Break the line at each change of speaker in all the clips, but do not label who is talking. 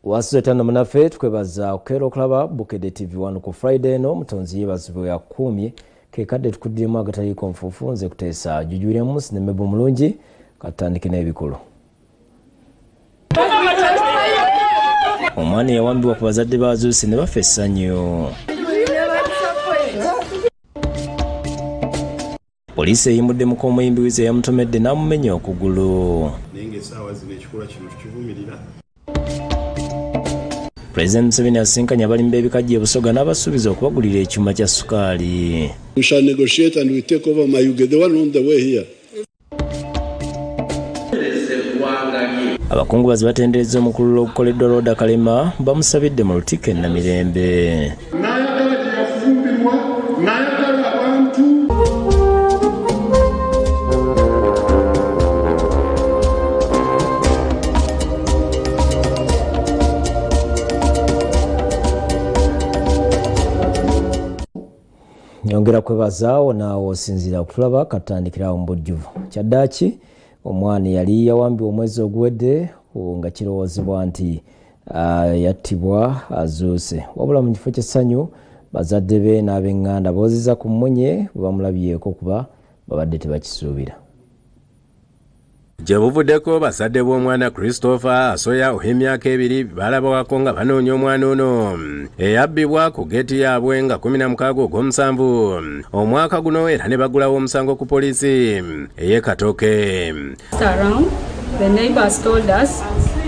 Wasitana munafe tukwebaza okero okulaba Bukedde TV1 ku Friday no mutonzi yebazibwe yakumye kekadde tukuddemu agatali konfufu nze kuteesa jujure munsi ne mebu mulungi katandike n'ebikulu. Omwana yawambibwa ku bazadde ba Azusi ne bafa essanyu. Poliisi eyimbudde mukoomuyimbi wize yamutomedde n'amumenya okugulu.
Nenge saawa zino ekikolwa kino tukivumirira.
President Museveni asinkanye abalimi b'ebikajjo e Busoga n'abasuubiza okubagulira ekyuma kya sukaali.
We shall negotiate and we take over Mayuge, the one on the way here.
Abakungubazi batenderezza omukulu okukoleddwa Roda Kalema bamusabidde mu Lutikko e Namirembe.
N'ayagala gye yafumbirwa, n'ayagala abantu. Nyongera kwebazaawo naawo osinziira okutulaba katandikirawo mu bujjuvu. Kyaddaaki omwana yali yawambibwa omwezi oguwedde nga kirowoozebwa nti yattibwa azuuse. Wabula mu kifo ky'essanyu bazadde be n'ab'eŋŋanda boozizza ku mmunye bwe bamulabyeko kuba babadde tebakisuubira.
Gye buvuddeko bazadde b'omwana Christopher Asoya ow'emyaka 2 balabwako nga banoonya omwana ono eyabbibwa ku geeti yaabwe nga 16 ogw'omusanvu omwaka guno era ne bagulawo omusango ku poliisi ey'e Katoke.
The neighbors told us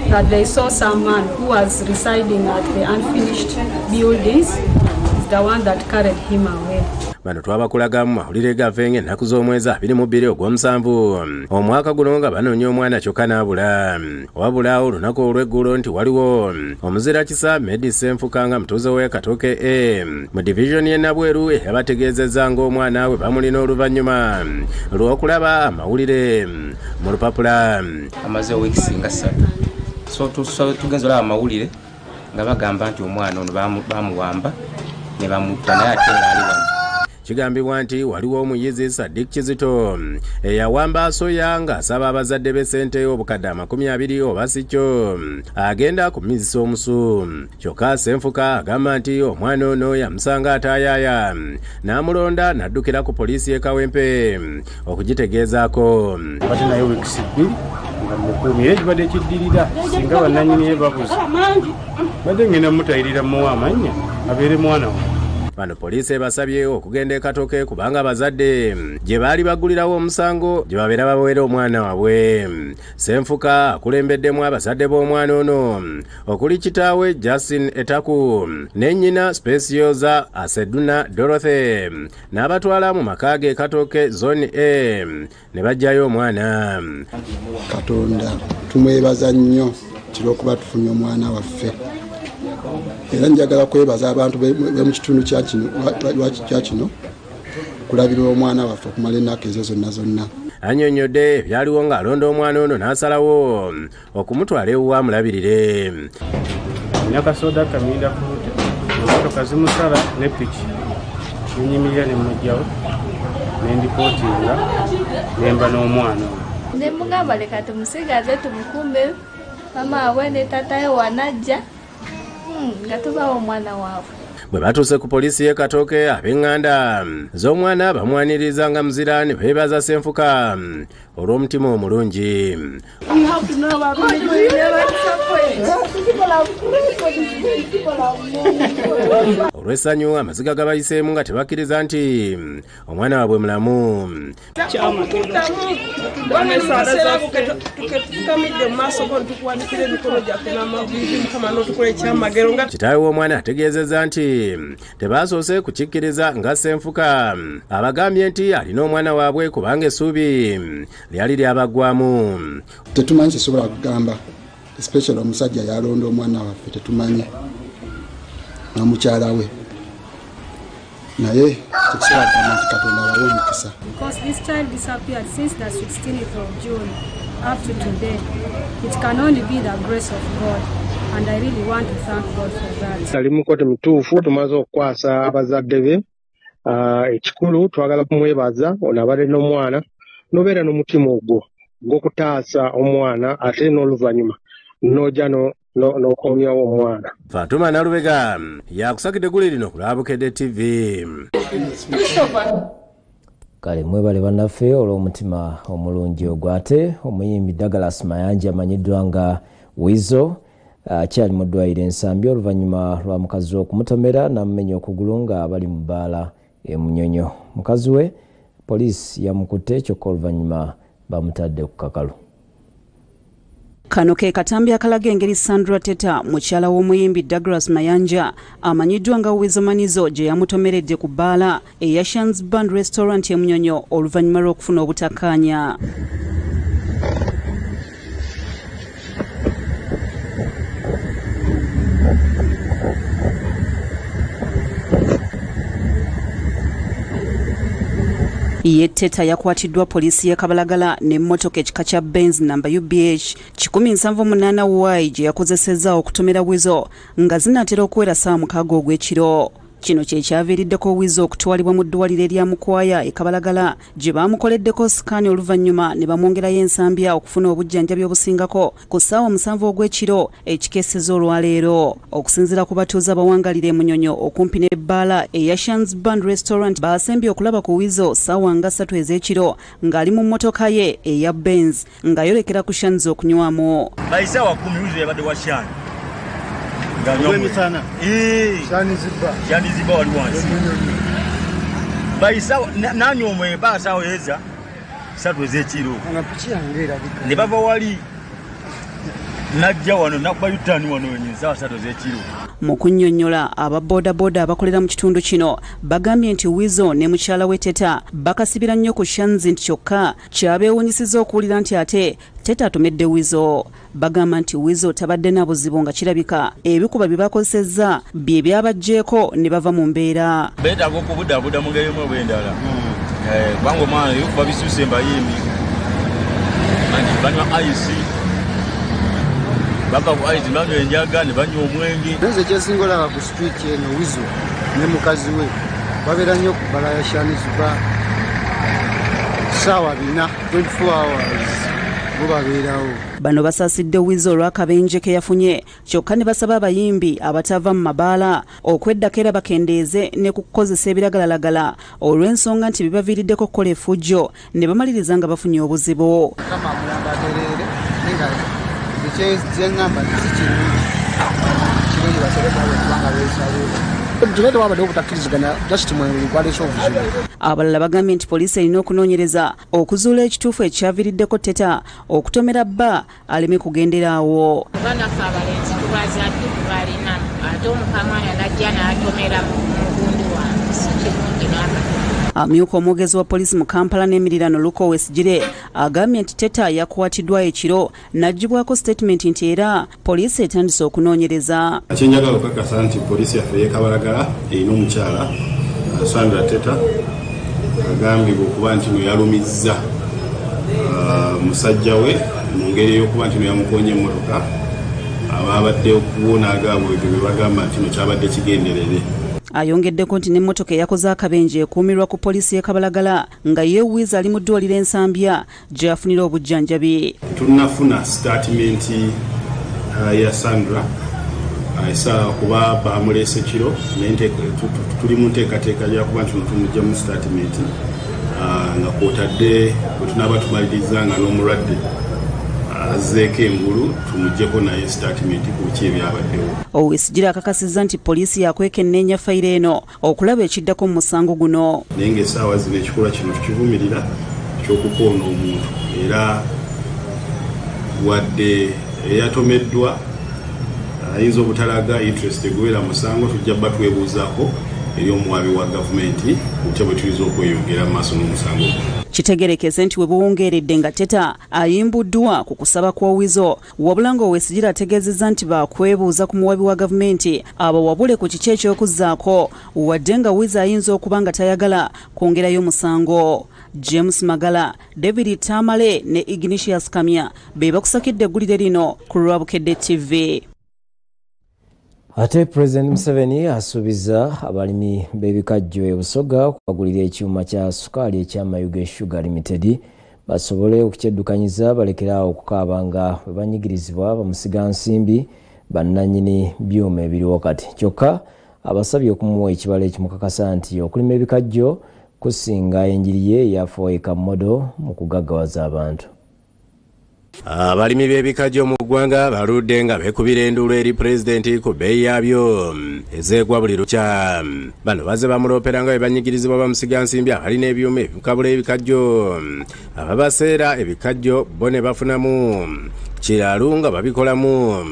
that they saw some man who was residing at the unfinished buildings is the one that carried him away.
Bano twabakulaga mu mawulire gaffe ng'ennaku z'omwezi 22 ogw'omusanvu omwaka guno nga banoonya omwana kyokka n'abula. Wabula olunaku olw'eggulo nti waliwo omuzira kisa Medi Senfuka nga mutuuze w'e Katoke mu division y'e Nabweru yabategeezezza ng'omwana we bamulina oluvannyuma lw'okulaba amawulire mu lupapula.
Amaze weeks nga 3 so tugenza olaba amawulire nga bagamba nti omwana ono bamuwamba ne bamutta naye ate ng'ali wano.
Kigambibwa nti waliwo omuyizi Sadik Kizito eyawamba Asoya ng'asaba abazadde be ssente obukadde 20 oba si kyo agenda kumizisa omusu. Kyokka Senfuka agamba nti omwana ono yamusanga ataayaaya n'amulonda n'addukira ku poliisi y'e Kawempe okugitegeezaako.
Bati nayo weeks 2 nga mukuumi era kibadde kiddirira singa bannannyini babuze badde ngenda mutayirira muwa amannya abeere mwana we.
Bano poliisi ebasabye okugenda e Katoke kubanga abazadde gye baali bagulirawo omusango gye babeera baweera omwana waabwe. Senfuka akulembeddemu abazadde b'omwana ono okuli kitaawe Justin Etaku ne nnyina Specioza Aseduna Dorothy n'abatwala mu maka ge Katoke Zone A ne bajjayo omwana.
Katonda tumwebaza nnyo kir'okuba tufunye omwana waffe. Era njagala kwebaza abantu mu kitundu kya kino kulabirwa omwana waffe okumala ennaku ezo zonna.
Annyonnyodde ebyaliwo ng'alonda omwana ono n'asalawo okumutwala ewuwa amulabirire.
Nina kasoda kaminda fuuta emmotoka zimusala ne piki nenyimirira ne mujjawo ne ndipootinga nemba n'omwana ono.
Ne mugamba leka tumusigaze tumukumbe mama we ne tatawe wanajja nga tubawo omwana waabwe.
Bwe batuuse ku poliisi y'e Katoke ab'eŋŋanda z'omwana bamwaniriza nga muzira ne beebaza Senfuka olw'omutima omulungi. Olw'essanyu amaziga gabayiseemu nga tebakkiriza nti omwana waabwe mulamu. Kitaawe w'omwana ategeezezza nti tebasoose kukikkiriza nga Senfuka abagambye nti alina omwana waabwe kubanga essuubi lyali lyabaggwamu.
Tetumanyi kisobola kugamba especially omusajja yalonda omwana waffe tetumanyi na mukyala we naye tekisobola kugamba nti Katonda alawo omukisa.
Because this child disappeared since the 16th of June up to today. It can only be the grace of God. And I really want to thank God for that.
Ali mukote mutuufu tumaze okukwasa abazadde be ekikulu twagala kumwebaza ono abadde n'omwana nobeera n'omutima ogwo gw'okutaasa omwana ate n'oluvannyuma n'ojja
n'okomyawo omwana.
Fatuma Nalubega yakusakidde guli lino ku Lwabukedde TV.
Kale mwebale bannaffe olw'omutima omulungi ogwate omuyimbi Douglas Mayanja amanyiddwa nga Wizo akyali mu ddwaliro Ensambi oluvannyuma lwa mukazi we okumutomera n'amumenya okugulu nga bali mu bbaala e Munyonyo. Mukazi we poliisi yamukutte kyokka oluvannyuma bamutadde ku kakalu.
Kano ke katambi akalaga engeri Sandra Teta mukyala w'omuyimbi Douglas Mayanja amanyiddwa nga Wizo Manizo gye yamutomeredde ku bbaala eya Shan's Band Restaurant e Munyonyo oluvannyuma lw'okufuna obutakkaanya. Ye Teta yakwatiddwa poliisi ya Kabalagala n'emmotoka ekika kya Benz namba UBH 178Y gye yakozesezza okutomera Wizo nga zinaatera okuwera ssaawa 6 ogw'ekiro. Kino kye kyaviiriddeko Wizo okutwalibwa mu ddwaliro erya Mukwaya e Kabalagala gye baamukoleddeko sikaani oluvannyuma ne bamwongerayo ensambya okufuna obujjanjabi obusingako ku ssaawa 7 ogw'ekiro ekikeeseza olwaleero. Okusinziira ku batuuze abawangalira e Munyonyo okumpi n'ebbaala eya Shan's Band Restaurant baasembye okulaba ku Wizo ssaawa nga 3 ez'ekiro ng'ali mu mmotoka ye eya Benz ng'ayolekera ku Shan's okunywamu.
Bayisawa 10 Wizo yabadde wa Shan.
Sana.
Shani ziba wali wansi. Bayisawa nanyo mwe basawo yeza 3 ez'ekiro. Ne bava wali najja wano nakubayutani wano wenyiza 3 ez'ekiro.
Mu kunnyonnyola ababoodaboda abakolera mu kitundu kino bagambye nti Wizo ne mukyala we Teta bakasibira nnyo ku Shan's nti kyokka kyabeewunyisizza okuwulira nti ate Teta atomedde Wizo. Bagamba nti Wizo tabadde na buzibu nga kirabika ebikuba bye bakozesezza bye byabagjeeko ne bava mu mbeera.
Beetaaga okubudaabuda mu ngeri emu oba endala. Kubanga omwana ebikuba bisuuse mbayimbi. Banywa ayisi. Baka ku ayisi banywa enjaga ne banywa omwenge.
Nze kyesinga olaba ku street eno Wizo ne mukazi we babeera nnyo ku bbala ya Shan's Bar ssaawa 4 24 hours bubabeerawo.
Bano basaasidde Wizo olw'akabenje ke yafunye kyokka ne basaba abayimbi abatava mu mabaala okweddako era bakendeeze ne kukozesa ebiragalalagala olw'ensonga nti bibaviiriddeko okukola effujjo ne bamaliriza nga bafunye obuzibu. Abalala bagambye nti poliisi erina okunoonyereza okuzuula ekituufu ekyaviiriddeko Teta okutomera bba aleme kugendera awo.
Banaffe abalenzi tubazadde tubalina ate omukamwana najja n'atomera mugundi wange si kirungi n'akatono.
Amyuka omwogezi wa poliisi mu Kampala n'emiriraano Luko Wesigire agambye nti Teta yakwatiddwa ekiro n'aggyibwako statement nti era poliisi etandise okunoonyereza.
Kyenjagala okukakasa nti poliisi yaffe y'e Kabalagala erina omukyala Sandra Teta agambibwa okuba nti no yalumizza musajja we mu ngeri y'okuba nti no yamukoonye emmotoka ababadde okuwona agaabwe ebyo bye bagamba nti no kyabadde kigenderere.
Ayongeddeko nti n'emmotoka eyakoze akabenje ekuumirwa ku poliisi y'e Kabalagala nga ye Wizo ali mu ddwaliro Ensambya gy'afunira obujjanjabi.
Tunafuna statement ya Sandra esa kuba bamuleese kiro tuli mu nteekateeka lyakuba nti tumujja mu statement nga kwotadde bwe tunaaba tumaliriza nga n'omulwadde azzeeko engulu tumujjeko naye statement ku biki ebyabaddewo.
Owesigire akakasizza nti poliisi yakwekenneenya fayiro eno okulaba ekiddako mu musango guno.
Naye ng'essaawa zino ekikolwa kino tukivumirira ky'okukoona omuntu era wadde eyatomeddwa ayinza obutalaga interest egobeera musango tujja bba twebuuzaako eri omuwaabi wa gavumenti kutya bwe tuyinza okweyongera mu maaso n'omusango guno.
Kitegerekeze nti we buwungeeredde nga Teta ayimbuddwa ku kusaba kwa Wizo wabula ng'Owesigire ategeezezza nti bakwebuuza ku muwaabi wa gavumenti abawabule ku kiki eky'okuzzaako wadde nga Wizo ayinza okuba nga tayagala kwongerayo musango. James Magala, David Tamale ne Ignatius Kamya be bakusakidde eggulire lino ku Lwabukedde TV.
Ate President Museveni asuubiza abalimi b'ebikajjo e Busoga okubagulira ekyuma kya sukaali ekya Mayuge Sugar Limited basobole okukyeddukanyiza balekerawo okukaaba nga bwe banyigirizibwa bamusiga nsimbi bannannyini byuma ebiriwo kati. Kyokka abasabye okumuwa ekibalo ekimukakasa nti okulima ebikajjo kusinga enjiri ye eyafa eka modo mu kugaggawaza abantu.
Abalimi b'ebikajjo mu ggwanga baludde nga beekubira enduulu eri pulezidenti ku bbeeyi yaabyo ezeegwa buli lukya. Bano bazze bamuloopera nga bwe banyigirizibwa bamusigansimbi abalina ebyuma ebikabula ebikajjo. Ababaseera ebikajjo bo ne bafunamu kiralu nga babikolamu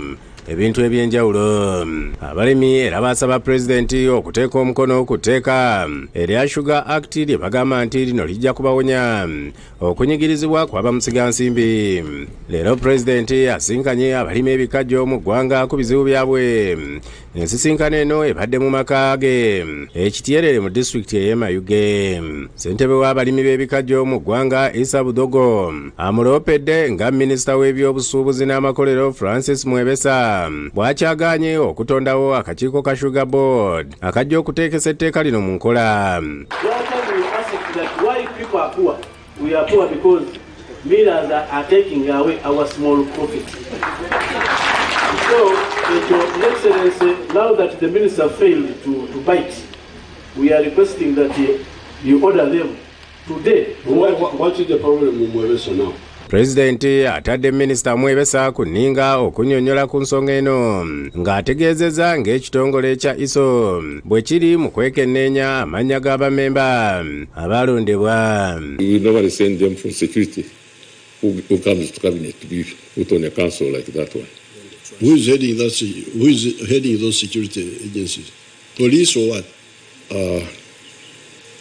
ebintu ebyenjawulo. Abalimi era basaba pulezidenti okuteeka omukono ku tteeka erya Sugar Act lye bagamba nti lino lijja kubawonya okunyigirizibwa kwa bamusigansimbi. Leero pulezidenti asinkanye abalimi ebikajjo mu ggwanga ku bizibu byabwe. Ensisinkano eno ebadde mu maka ge Ekityerere mu disitulikiti ey'e Mayuge. Ssentebe w'abalimi b'ebikajjo mu ggwanga Issa Budogo amuloopedde nga minisita w'ebyobusuubuzi n'amakolero Francis Mwebesa bw'akyagaanye okutondawo akakiiko ka Sugar Board akajja okuteekesa etteeka lino mu nkola.
We are poor because millers are taking away our small profit. So, Your Excellency, now that the minister failed to bite, we are requesting that you order them today.
What is the problem with Mwebesa now?
Pulezidenti atadde minisita Mwebesa ku nninga okunnyonnyola ku nsonga eno ng'ategeezezza ng'ekitongole ekya ISO bwe kiri mu kwekenneenya amannya g'abamemba abalondebwa.
We never send them for security who comes to cabinet to be put on a council like that one.
Who is heading those security agencies? Police or what?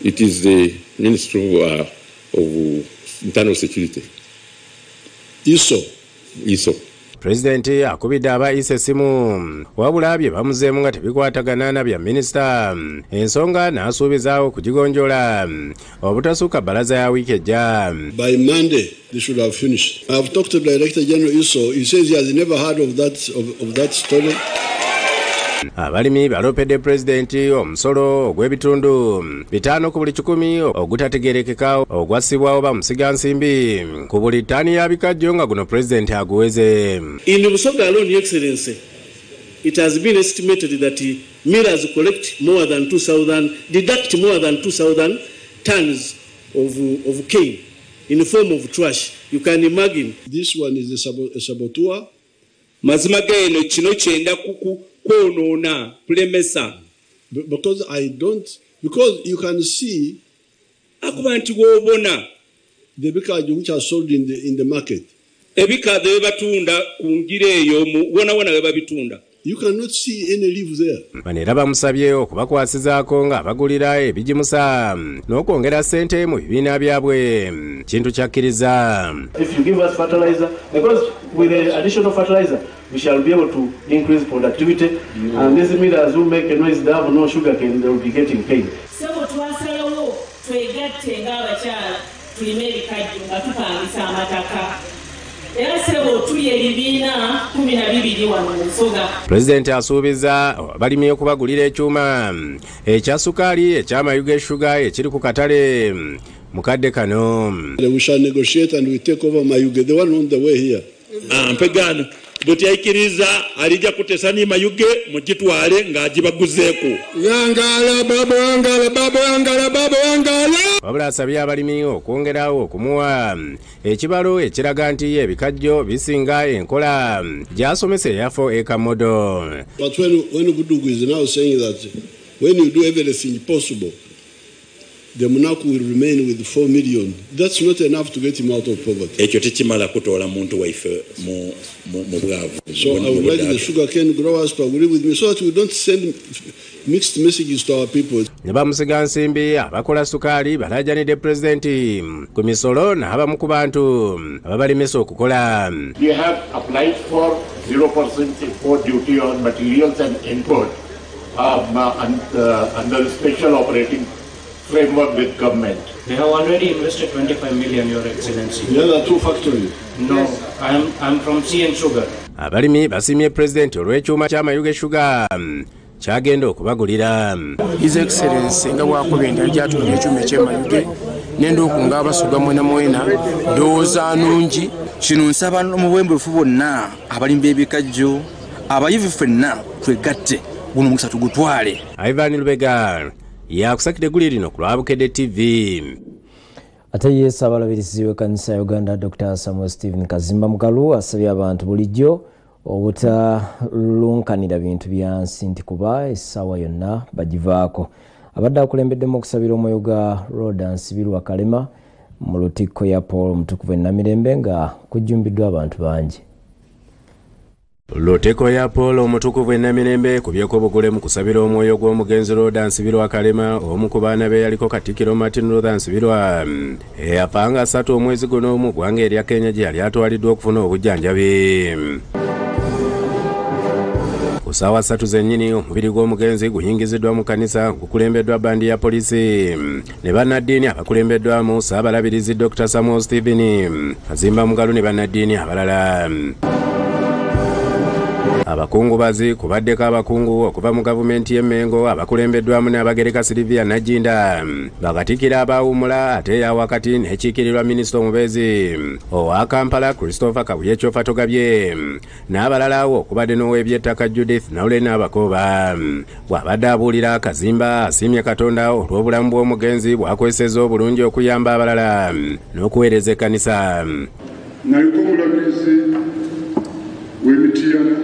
It is the Ministry of Internal Security. ISO.
Pulezidenti akubidde aba ISO essimu wabula bye bamuzeemu nga tebikwatagana na bya minisita. Ensonga n'asuubizaawo kugigonjola obutasukka bbalaza ya wiiki ejja.
By Monday they should have finished. I have talked to the Director General ISO. He says he has never heard of that story.
Abalimi baloopedde pulezidenti omusolo ogw'ebitundu 5 ku buli 100 ogutategerekeka ogwassibwawo bamusigansimbi ku buli ttaani ya bikajjo nga guno pulezidenti aguweze.
In Busoga alone, Your Excellency, it has been estimated that millers collect more than 2,000, deduct more than 2,000 tons of cane in the form of trash. You can imagine.
This one is a saboteur.
Mazima geno kino kyenda kukonoona kulemesa.
Because you can see
akuba nti wobona
the bikajjo which are sold in the market.
Ebikadde bebatunda ku ngira eyo wona bebabitunda.
You cannot see any leaf there.
Banera bamusabye okubakwasizaako nga bagulira ebigimusa n'okwongera ssente mu bibiina byabwe kintu kyakkiriza.
If you give us fertilizer, because with the additional fertilizer we shall be able to increase productivity, and these millers who make a noise, they have no sugar cane, they will be getting paid.
Sebo twasalawo twegatte ng'abakyala tulime ebikajjo nga tupangisa amataka.
Pulezidenti asuubiza abalimi okubagulira ekyuma ekya sukaali ekya Mayuge Sugar ekiri ku katale mu kadde kano.
We shall negotiate and we take over Mayuge, the one on the way here.
Mpegano butyaikiriza alijja kutesani Mayuge mugitwale ng'agibaguzeeko.
Yangala baba yangala baba yangala baba yangala.
Wabula asabye abalimi okwongerawo okumuwa ekibalo ekiraga nti ebikajjo bisinga enkola gy'asomesa eyafo eka modo.
But when Budugu is now saying that when you do everything possible, the Munaku will remain with 4 million. That's not enough to get him out of poverty.
Ekyo tekimala kutoola muntu waife mu bwavu.
So I would like the sugarcane growers to agree with me so that we don't send mixed messages to our people.
Ne bamusigansimbi abakola sukaali balaajanidde pulezidenti ku misolo n'abamu ku bantu ababalemesa okukola.
We have applied for 0% import duty on materials and import under special operating framework with government.
They have already invested 25 million, Your Excellency.
The other 2 factories?
No, yes. I'm from CN Sugar.
Abalimi basimye pulezidenti olw'ekyuma kya Mayuge Sugar kyagenda okubagulira.
His Excellency nga bwakubenda gyatulira ekyuma eky'emayuge n'endooku ng'abasuga mwena ndowooza nungi.
Kino nsaba mu bwembulufu bwonna abalimi b'ebikajjo abayivu ffenna twegatte guno mukisa tugutwale.
Ivan Lubega yakusakidde guli lino ku Lwabukedde TV.
Ate ye Ssaabalabirizi w'ekkanisa ya Uganda Dr. Samuel Stephen Kazimba Mukalu asabye abantu bulijjo obutalunkanira bintu bya nsi nti kuba essaawa yonna bagivaako. Abadde akulembeddemu okusabira omwoyo gwa Roda Nsibirwa Kalema mu lutikko ya Paul Mutukuvu e Namirembe nga kujjumbiddwa abantu bangi.
Luteko ya Paul Omutukuvu e Namirembe kubyeko obugule mu kusabira omwoyo gw'omugenzi Roda Nsibirwa Kalema omu ku baana be yaliko Katikkiro Martin Luther Nsibirwa eyapanga 3 omwezi guno mu ggwanga erya Kenya gye yali atwaliddwa okufuna obujjanjabi. Ku ssaawa 3 zennyini omubiri gw'omugenzi guyingiziddwa mu kanisa gukulembeddwa bandi ya polisi ne bannaddiini abakulembeddwamu Ssaabalabirizi Dr. Samuel Stephen Kazimba Mukalu ne bannaddiini abalala. Abakungubazi kubaddeko abakungu okuva mu gavumenti y'Emmengo abakulembeddwamu n'Abagereka Silivia Najinda bakatikira abawumula ate ya wakati n'ekiikirirwa minisita omubeezi owa Kampala Christopher Kabuye Kyofa Togabye n'abalala okubadde n'ow'eby'ettaka Judith Nawule n'Abakoba. Bw'abadde abuulira Kazimba asiimye Katonda olw'obulamu bw'omugenzi bw'akwesezza obulungi okuyamba abalala n'okuweereza ekkanisa.
Naliko omulabirizi w'Emityana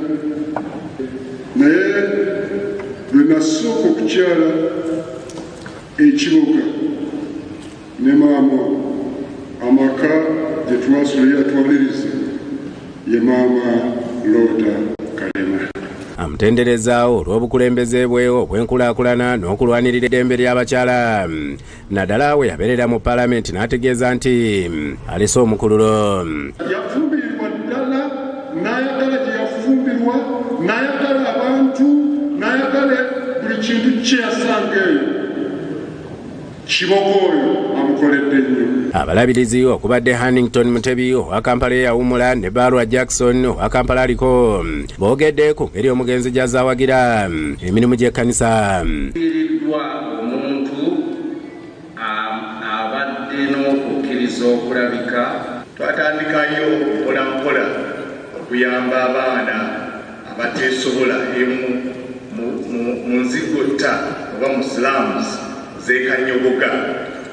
naye lwe nasooka okukyala ekibuga ne maama amaka gye twasula yatwaliriza ye maama Roda Kalema.
Amutendereza olw'obukulembeze bwe obw'enkulaakulana n'okulwanirira eddembe ly'abakyala. Naddala we yabeerera mu Paalamenti n'ategeeza nti alese omukululo.
Yafumbirirwa ddala n'ayagala gye yafumbirwa n'ayagala abantu n'ayagala buli kintu kye yasanga eyo. Kibogo oyo amukoledde nnyo.
Abalabirizi okubadde Hannington Mutebi owa Kampala eyawumula ne Barwa Jackson owa Kampala aliko boogedde ku ngeri omugenzi gy'azaawagira emirimu gy'ekkanisa.
Iriddwa omuntu abadde n'okukkiriza okulabika twatandikayo mpolampola okuyamba abaana abateesobola mu nzigotta oba mu slums z'ekanyogoga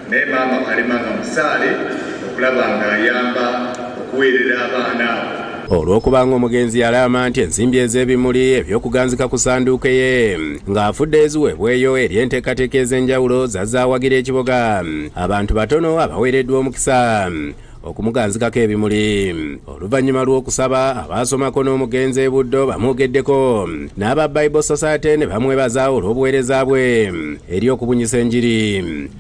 naye maama Kalema nga musaale okulaba ng'ayamba okuweerera abaana abo.
Olw'okubanga omugenzi yalama nti ensimbi ez'ebimuli eby'okuganzika ku sanduuke ye ng'afudde eziweebweyo eri enteekateeka ez'enjawulo zazaawagira ekibuga abantu batono abaweereddwa omukisa okumuganzikako ebimuli. Oluvannyuma lw'okusaba abaasomako n'omugenzi e Buddo bamwogeddeko n'aba Bible Society ne bamwebaza olw'obuweereza bwe eri okubunyisa enjiri.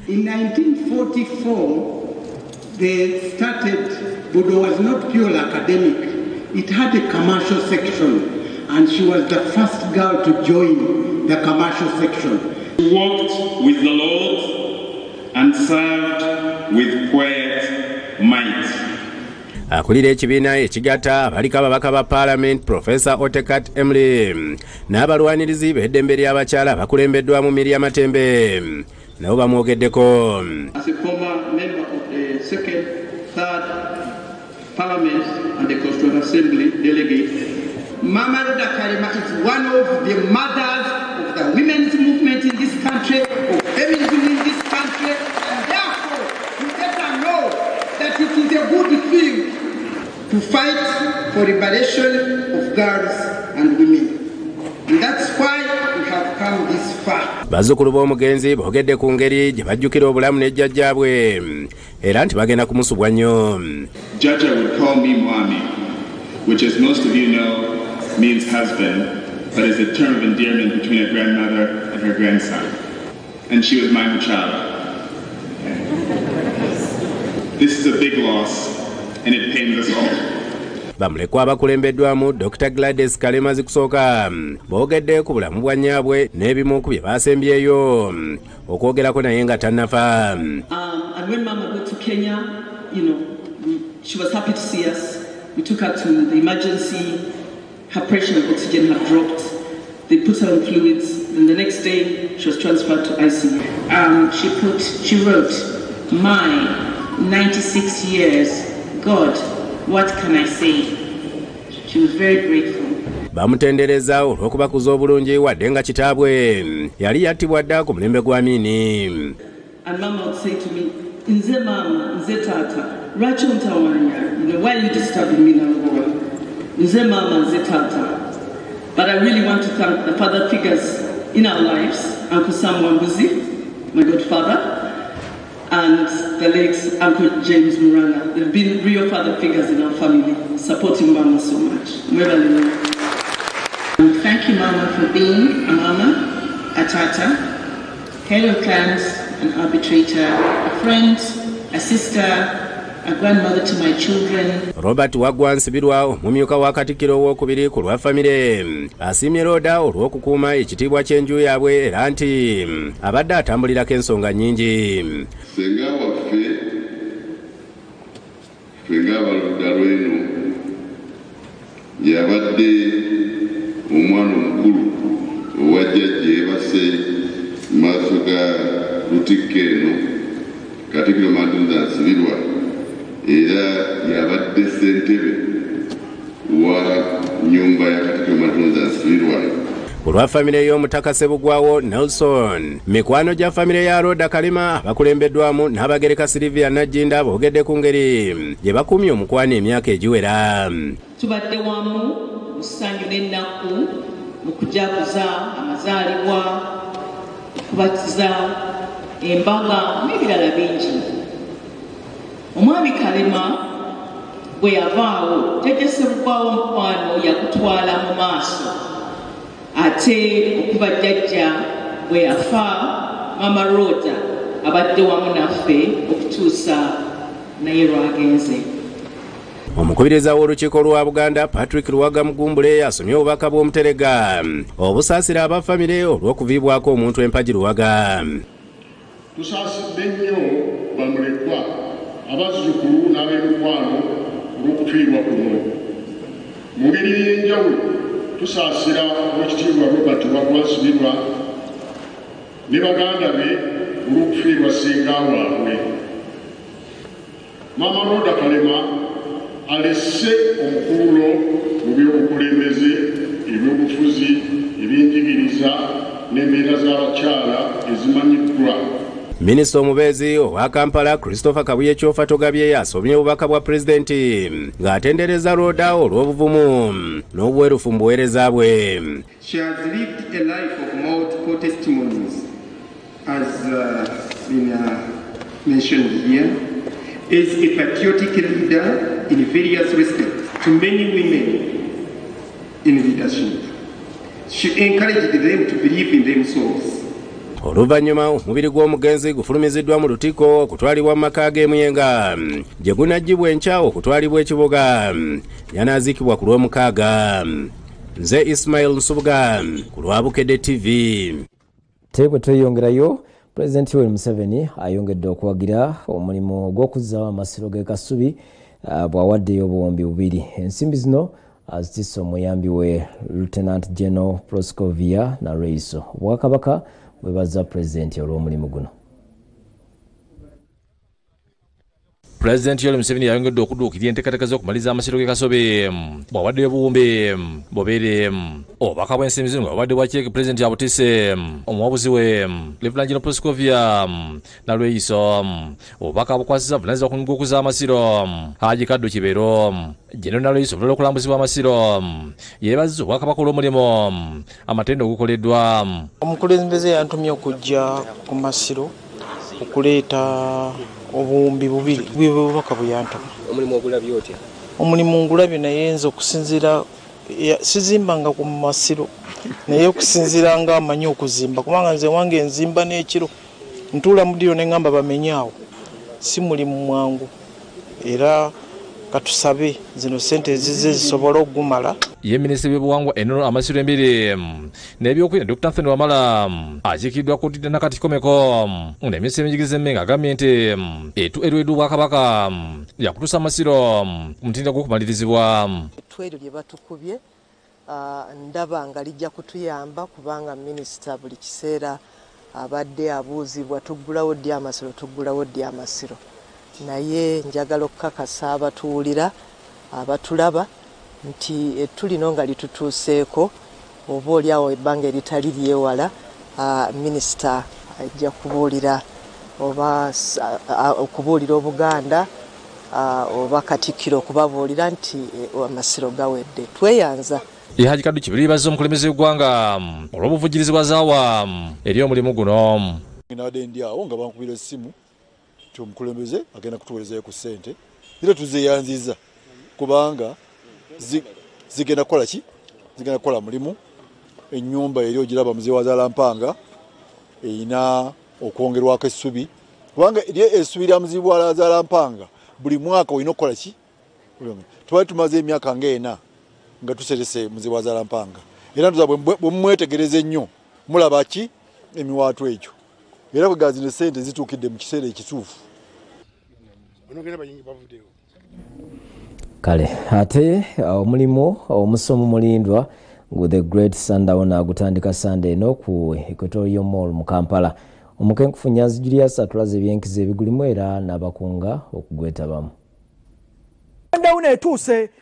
In 1944 they started, Buddo was not purely academic, it had a commercial section and she was the first girl to join the commercial section.
She walked with the Lord and served with quiet might.
Akulira ekibiina ekigatta abaliko ababaka ba Paalamenti Professor Otekat Emily n'abalwanirizi b'eddembe ly'abakyala bakulembeddwamu Miriam Matembe nabo bamwogeddeko.
As a former member of the second, third Parliament and the Constituent Assembly delegate, Mama Roda Kalema is one of the mothers of the women's movement in this country, of feminism in this country, and therefore you better know that it is a good thing to fight for liberation of girls and women. And that's why we have come this far.
Bazzukulu b'omugenzi boogedde ku ngeri gye bajjukira obulamu ne jjajjaabwe era nti bagenda kumusubwa nnyo.
Jaja would call me Mwami, which as most of you know means husband, but is a term of endearment between a grandmother and her grandson. And she was my child. This is a big loss and it pains us all.
Bamulekwa abakulembeddwamu Dr. Gladys Kalema zikusooka boogedde ku bulamu bwa nnyabwe n'ebimu ku bye baasembyeyo okwogerako naye nga tannafa.
And when Mama went to Kenya, she was happy to see us. We took her to the emergency. Her pressure and oxygen had dropped. They put her on fluids, and the next day she was transferred to ICU. She wrote, "My 96 years, God, what can I say?" She was very grateful.
bamutendereza olw'okubakuza obulungi wadde nga kitaabwe yali yattibwa dda ku mulembe gwa Amini.
And Mama would say to me, Nze Mama, Nze Tata, Lwaki ontawanya? Why are you disturbing me now, boy? Nze Mama, Nze Tata. But I really want to thank the father figures in our lives, Uncle Sam Wambuzi, my godfather, and the late Uncle James Muranga. They've been real father figures in our family, supporting Mama so much.
Thank you, Mama, for being a mama, a tata, head of clans, an arbitrator, a friend, a sister, a grandmother to my children.
Robert Wagwa Nsibirwa, omumyuka wa Katikkiro owookubiri ku lwa famire, asiimye Roda olw'okukuuma ekitiibwa ky'enju yaabwe era nti abadde atambulirako ensonga nnyingi.
Senga waffe fenga abaludda lw'eno yabadde omwana omukulu owa jjajja ebase mu maaso ga lutikko eno Katikkiro Maduda Nsibirwa era yabadde ssentebe wa nnyumba ya Katikkiro Maduda Nsibirwa.
Olwa famire y'omutaka Sebugwawo Nelson, mikwano gya famire ya Roda Kalema bakulembeddwamu n'abagereka Silvia Najjinda boogedde ku ngeri gye bakumye omukwano emyaka egiwera.
Tubadde wamu mu ssanyu n'ennaku mu kujaguza amazaalibwa, okubatiza, embaga n'ebirala bingi. Omwami Kalema bwe yavaawo tegessebwawo mukwano yakutwala mu maaso. Ate okuba jjajja bwe yafa, Mama Roda abadde wamu naffe okutuusa naye lwagenze.
Omukubiriza w'olukiiko lwa Buganda Patrick Luwaga Mugumbule asomye obubaka bw'omuterega obusaasira abafamire olw'okuviibwako omuntu empagi Luwaga.
Tusaasidde nnyo bamulekwa abazzukulu n'ab'emikwano olw'okufiirwa kuno. Mu ngeri y'enjawulo tusaasira Oweekitiibwa Robert Wagwa Nsibirwa ne baganda be olw'okufiirwa ssenga waabwe. Mama Roda Kalema alesse omukululo mu by'obukulembeze, ebyobufuzi, ebyenjigiriza n'embeera z'abakyala ezimanyiddwa.
Minisita omubeezi owa Kampala Christopher Kabuye Kyofa Togabye asomye obubaka bwa pulezidenti ng'atendereza Roda olw'obuvumu n'obwerufu mu buweereza bwe.
She has lived a life of multiple testimonies, as been mentioned here, is a patriotic leader in various respects to many women in leadership. She encouraged them to believe in themselves.
Oluvannyuma omubiri gw'omugenzi gufulumiziddwa mu Lutiko okutwalibwa mu maka g'Emuyenga gye gunaggyibwa enkya okutwalibwa ekibuga yanaaziikibwa ku Lwomukaaga. Nze Ismail Nsubuga ku lwa Bukedde TV.
Bwe tweyongerayo, Pulezidenti Yoweri Museveni ayongedde okuwagira omulimu gw'okuzzaawo amasiro g'e Kasubi bw'awaddeyo obuwumbi bubiri. Ensimbi zino azitisse omuyambi we Lieutenant General Proscovia Naraiso. Obwakabaka bwebaza Pulezidenti olw'omulimu guno.
Pulezidenti Yoweri Museveni yayongedde okuduukirira enteekateeka z'okumaliza amasiro g'e Kasobe bw'awaddeyo obuwumbi bubiri. Obubaka bw'ensimbi zino bw'abadde bwa Cheeke Pulezidenti abutisse omuwabuzi we Lieutenant General Proscovia Naraiso. Obubaka bukwasizza buvunaanyizibwa ku mulimu gw'okuzza amasiro Haji Kaddo Kibero. General Naraiso olulala okulambuzibwa amasiro yeebazizza obwakabaka olw'omulimu amatendo ogukoleddwa.
Omukulembeze yantumye okujja ku masiro okuleeta obuwumbi bubiri bw'obubaka bwe yantuma.
Omulimu ogulabye otya?
Omulimu ngulabye naye nze okusinziira sizimbanga ku masiro naye okusinziira nga amanyi okuzimba kubanga nze wange nzimba n'ekiro ntuula mu ddiro ne ngamba bamenyaawo si mulimu mwangu era katusabe zino sente ezizze zisobola okugumala.
Ye minisitiri w'ebyobuwangwa ennoro amasiro embiri n'ebyokwerinda Dr. Anthony Wamala akiikiddwa ku ddidde nakati komeko ng'eminisitiri w'enjigiriza emmenge agambye nti erwedu bwakabaka yakutuusa amasiro ku mutindo gw'okumalirizibwa.
Ettu eryo lye batukubye ndaba nga lijja kutuyamba kubanga minisita buli kiseera abadde abuuzibwa tuggulawo ddi amasiro tuggulawo ddi amasiro. Naye njagala okukakasa abatuwulira abatulaba nti tulino nga litutuuseeko oba oliawo ebbanga eritali lyewala minisita ajja kubuulira oba okubuulira Obuganda oba Katikkiro okubabuulira nti amasiro gawedde. Tweyanza
Haji Kaddu Kibiri bazza omukulembeze w'eggwanga olw'obuvujjirizi bwa zaawa eri omulimu guno.
Nade ndi awo nga bankubira essimu nti omukulembeze agenda kutuweerezayo ku ssente era tuzeeyanziza kubanga zigenda kukola ki? Zigenda kukola mulimu. Ennyumba eri ogiraba Muzee wa Zaalampanga erina okwongerwako essubi kubanga eri essubi lya Muzee wa Zaalampanga buli mwaka olina okukola ki? Twali tumaze emyaka ng'ena nga tuserese Muzee wa Zaalampanga era tuza bwe mumwetegereza ennyo mulaba ki? Emiwaatu egyo era bwe gazino essente zituukidde mu kiseera ekituufu.
Kale ate omulimu omusomo mulindwa ngu the Great Sundown agutandika Sunday eno ku Equatorial Mall mu Kampala. Omukenkufu Nyanzi Julius atulaze ebyenkizo ebigulimu era n'abakunga okugwetabamu.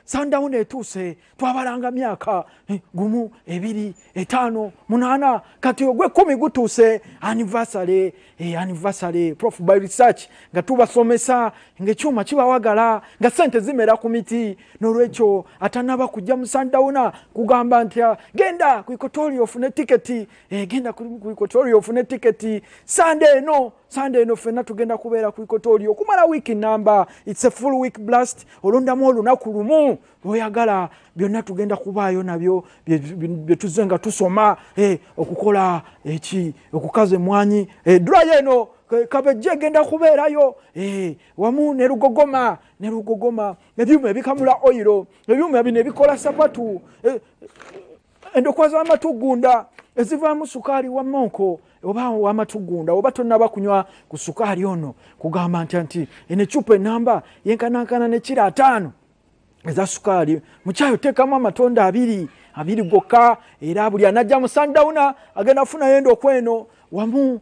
Sundown etuuse twabalanga myaka 1, 2, 5, 8 kati ogwe 10 gutuuse anniversary Prof by research nga tubasomesa ng'ekyuma kibawagala nga sente zimera ku miti n'olwekyo atanaba kujja mu Sundown kugamba nti genda ku Equatorial ofune ticket genda ku Equatorial ofune ticket Sunday eno fenna tugenda kubeera ku Equatorial kumala week number. It's a full week blast olondamu olunaku lumu oyagala byonna tugenda kubaayo nabyo bye tuzenga tusoma okukola okukaza emwanyi dry eno kabeje genda kubeerayo wamu ne Rugogoma ebyuma ebikamula oil ebyuma bino ebikola sapatu endokwa z'amatugunda ezivaamu sukaali wa monko oba wamatugunda oba tonnaba kunywa ku sukaali ono kugamba nti ene chupa enamba yenkanankana ne kira 5 eza sukaali mukyayo teekamu amatonda 2 gokka era buli anajja mu Sundown agenda funa yendo kweno wamu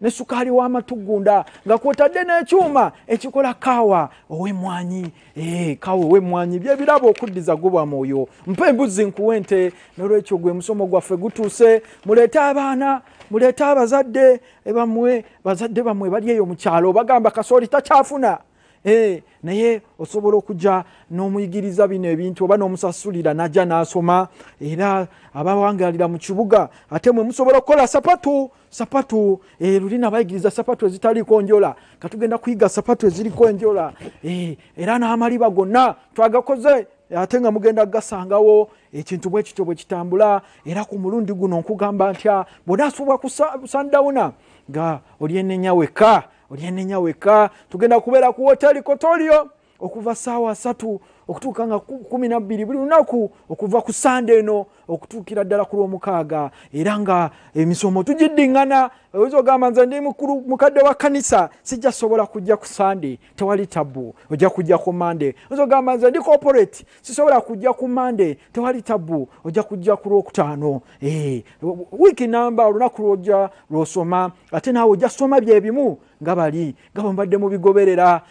ne sukaali wa matugunda nga kwotadde n'ekyuma ekikola kawa ow'emmwanyi kawa ow'emmwanyi bye birabo okuddiza gubwa mwoyo mpe embuzi nkuwente n'olwekyo gwe musomo gwaffe gutuuse muleete abaana muleete abazadde bazadde bamwe bali eyo mu kyalo bagamba kasooli takyafuna naye osobola okujja n'omuyigiriza bino ebintu oba n'omusasulira najja n'asoma era abawangalira mu kibuga ate mwe musobola okukola sapatu lulina bayigiriza sapatu ezitaliko njola katugenda kuyiga sapatu eziriko enjola era n'amaliba gonna twagakoze ate nga mugenda gasangawo ekintu bwe kityo bwe kitambula era ku mulundi guno nkugamba ntya bw'onaasubwa ku Sundown nga olyenenya weka tugenda kubeera ku hotel Equatorial okuva saawa 3 okutuuka nga 12 buli lunaku okuva ku Sunday eno okutuukira ddala ku Lwomukaaga era nga emisomo tugiddingana oyinza nze ndi mukadde wa kanisa sijja sobola kujja ku Sunday tewali tabu ojja kujja ku Monday oyinza nze ndi corporate sisobola kujja ku Monday tewali tabu ojja kujja ku Lwokutaano wiki namba olunaku lwojja lwosoma ate naawe ojja soma byebimu nga mbadde mu bigoberera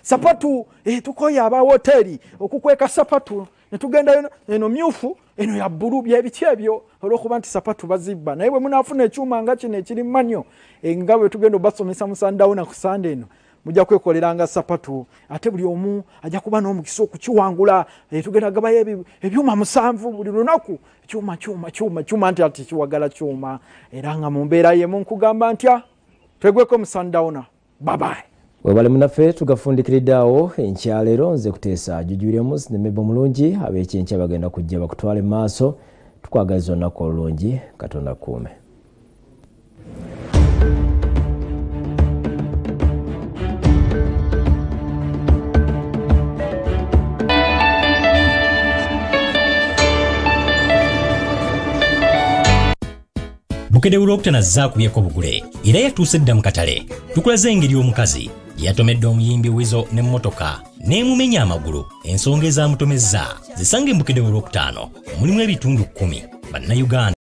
sapatu tukoya aba hoteli okukweka sapatu netugenda eno myufu eno ya bbulu byebiki ebyo olwokuba nti sapatu bazibba naye bwe munaafuna ekyuma nga kino ekiri manyo nga bwe tugenda obasomesa mu Sundown ku Sunday eno mujja kwekoleranga sapatu ate buli omu ajja kuba n'omukisa okukiwangula tugenda gabayo ebyuma 7 buli lunaku kyuma nti ati kiwagala kyuma era nga mu mbeera yemu nkugamba ntya twegweko mu Sundown bye.
Webale munaffe tugafundikiridde awo enkyalero nze kuteesa jujwiremu sinemebo mulungi ab'ekyenkya bagenda kujja bakutwale maaso tukwagaliza olunaku olulungi Katonda kuume.
Bukedde Ulokutana zaakubyeko bugule era yatuuse dda mu katale tukulaze engeri omukazi yatomedde omuyimbi Wizo n'emmotoka n'emumenya amagulu ensonga ezaamutomezza zisange mu Bukedde Ulokutano mulimu ebitundu 10 bannayuganda